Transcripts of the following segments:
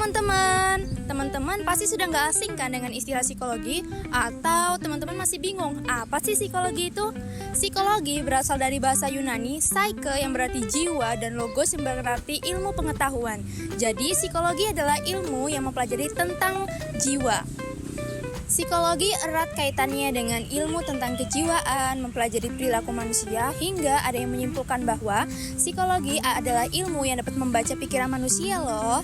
Teman-teman pasti sudah nggak asing kan dengan istilah psikologi? Atau teman-teman masih bingung, apa sih psikologi itu? Psikologi berasal dari bahasa Yunani, psyche yang berarti jiwa dan logos yang berarti ilmu pengetahuan. Jadi psikologi adalah ilmu yang mempelajari tentang jiwa. Psikologi erat kaitannya dengan ilmu tentang kejiwaan, mempelajari perilaku manusia, hingga ada yang menyimpulkan bahwa psikologi adalah ilmu yang dapat membaca pikiran manusia loh.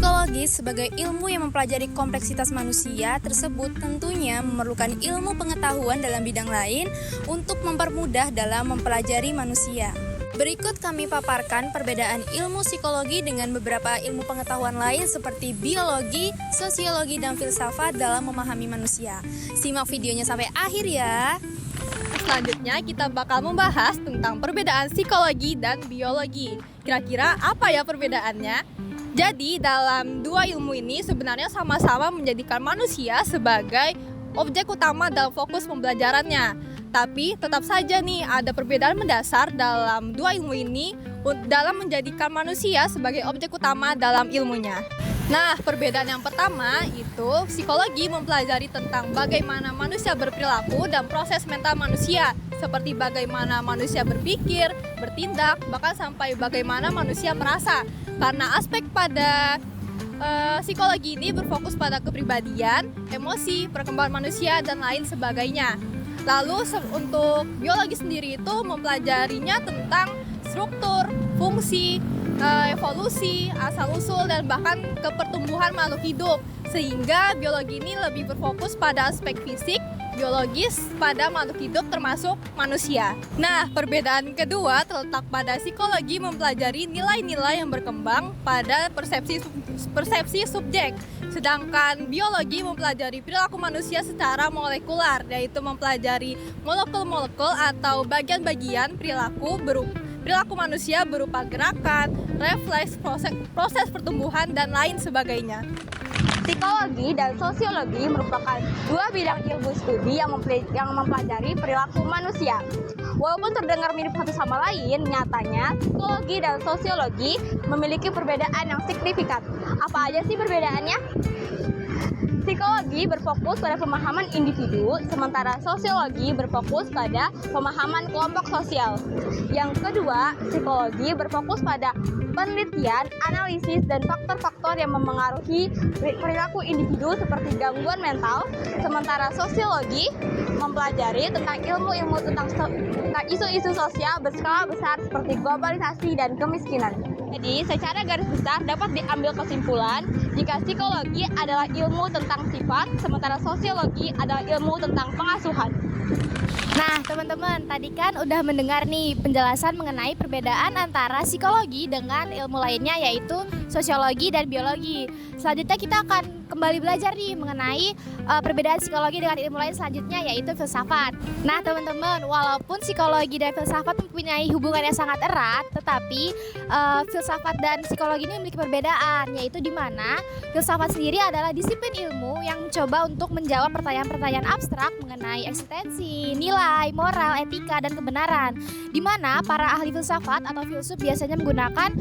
Psikologi sebagai ilmu yang mempelajari kompleksitas manusia tersebut tentunya memerlukan ilmu pengetahuan dalam bidang lain untuk mempermudah dalam mempelajari manusia. Berikut kami paparkan perbedaan ilmu psikologi dengan beberapa ilmu pengetahuan lain seperti biologi, sosiologi, dan filsafat dalam memahami manusia. Simak videonya sampai akhir ya. Selanjutnya kita bakal membahas tentang perbedaan psikologi dan biologi. Kira-kira apa ya perbedaannya? Jadi dalam dua ilmu ini sebenarnya sama-sama menjadikan manusia sebagai objek utama dalam fokus pembelajarannya. Tapi tetap saja nih ada perbedaan mendasar dalam dua ilmu ini dalam menjadikan manusia sebagai objek utama dalam ilmunya. Nah, perbedaan yang pertama itu psikologi mempelajari tentang bagaimana manusia berperilaku dan proses mental manusia, seperti bagaimana manusia berpikir, bertindak, bahkan sampai bagaimana manusia merasa. Karena aspek pada psikologi ini berfokus pada kepribadian, emosi, perkembangan manusia, dan lain sebagainya. Lalu untuk biologi sendiri itu mempelajarinya tentang struktur, fungsi, evolusi, asal-usul, dan bahkan kepertumbuhan makhluk hidup. Sehingga biologi ini lebih berfokus pada aspek fisik, biologis pada makhluk hidup termasuk manusia. Nah, perbedaan kedua terletak pada psikologi mempelajari nilai-nilai yang berkembang pada persepsi subjek. Sedangkan biologi mempelajari perilaku manusia secara molekular, yaitu mempelajari molekul-molekul atau bagian-bagian perilaku manusia berupa gerakan, refleks, proses pertumbuhan, dan lain sebagainya. Psikologi dan sosiologi merupakan dua bidang ilmu studi yang mempelajari perilaku manusia. Walaupun terdengar mirip satu sama lain, nyatanya psikologi dan sosiologi memiliki perbedaan yang signifikan. Apa aja sih perbedaannya? Psikologi berfokus pada pemahaman individu, sementara sosiologi berfokus pada pemahaman kelompok sosial. Yang kedua, psikologi berfokus pada penelitian, analisis, dan faktor-faktor yang memengaruhi perilaku individu seperti gangguan mental, sementara sosiologi mempelajari tentang ilmu-ilmu tentang isu-isu sosial berskala besar seperti globalisasi dan kemiskinan. Jadi, secara garis besar dapat diambil kesimpulan jika psikologi adalah ilmu tentang sifat, sementara sosiologi adalah ilmu tentang pengasuhan. Nah, teman-teman, tadi kan udah mendengar nih penjelasan mengenai perbedaan antara psikologi dengan ilmu lainnya yaitu sosiologi dan biologi. Selanjutnya kita akan kembali belajar nih mengenai perbedaan psikologi dengan ilmu lain selanjutnya yaitu filsafat. Nah, teman-teman, walaupun psikologi dan filsafat mempunyai hubungan yang sangat erat, tetapi filsafat dan psikologi ini memiliki perbedaan, yaitu di mana filsafat sendiri adalah disiplin ilmu yang mencoba untuk menjawab pertanyaan-pertanyaan abstrak mengenai eksistensi, nilai, moral, etika, dan kebenaran. Di mana para ahli filsafat atau filsuf biasanya menggunakan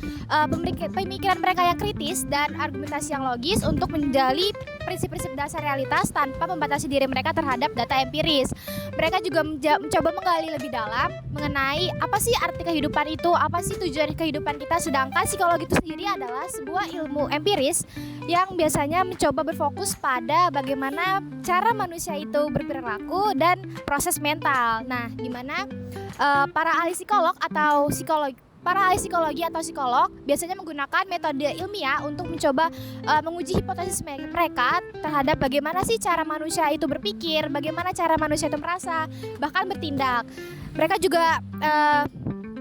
pemikiran mereka yang kritis dan argumentasi yang logis untuk menjali prinsip-prinsip dasar realitas tanpa membatasi diri mereka terhadap data empiris. Mereka juga mencoba menggali lebih dalam mengenai apa sih arti kehidupan itu, apa sih tujuan kehidupan kita. Sedangkan psikologi itu sendiri adalah sebuah ilmu empiris yang biasanya mencoba berfokus pada bagaimana cara manusia itu berperilaku dan proses mental. Nah, di mana para ahli psikolog atau psikolog biasanya menggunakan metode ilmiah untuk mencoba menguji hipotesis mereka terhadap bagaimana sih cara manusia itu berpikir, bagaimana cara manusia itu merasa, bahkan bertindak. Mereka juga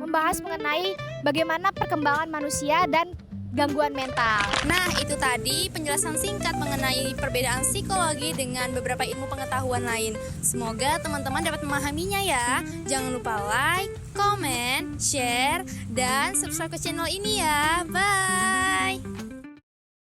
membahas mengenai bagaimana perkembangan manusia dan gangguan mental. Nah, itu tadi penjelasan singkat mengenai perbedaan psikologi dengan beberapa ilmu pengetahuan lain. Semoga teman-teman dapat memahaminya ya. Jangan lupa like, comment, share, dan subscribe ke channel ini ya. Bye!